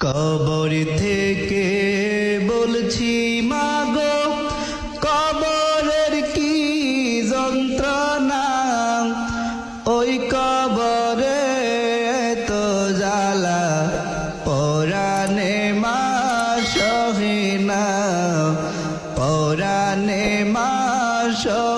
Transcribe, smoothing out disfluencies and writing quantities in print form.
কবর থেকে বলছি মাগো, কবরের কি যন্ত্রণা, ওই কবরে তো জ্বালা পরাণে মা সহে না, পরাণে মা সহে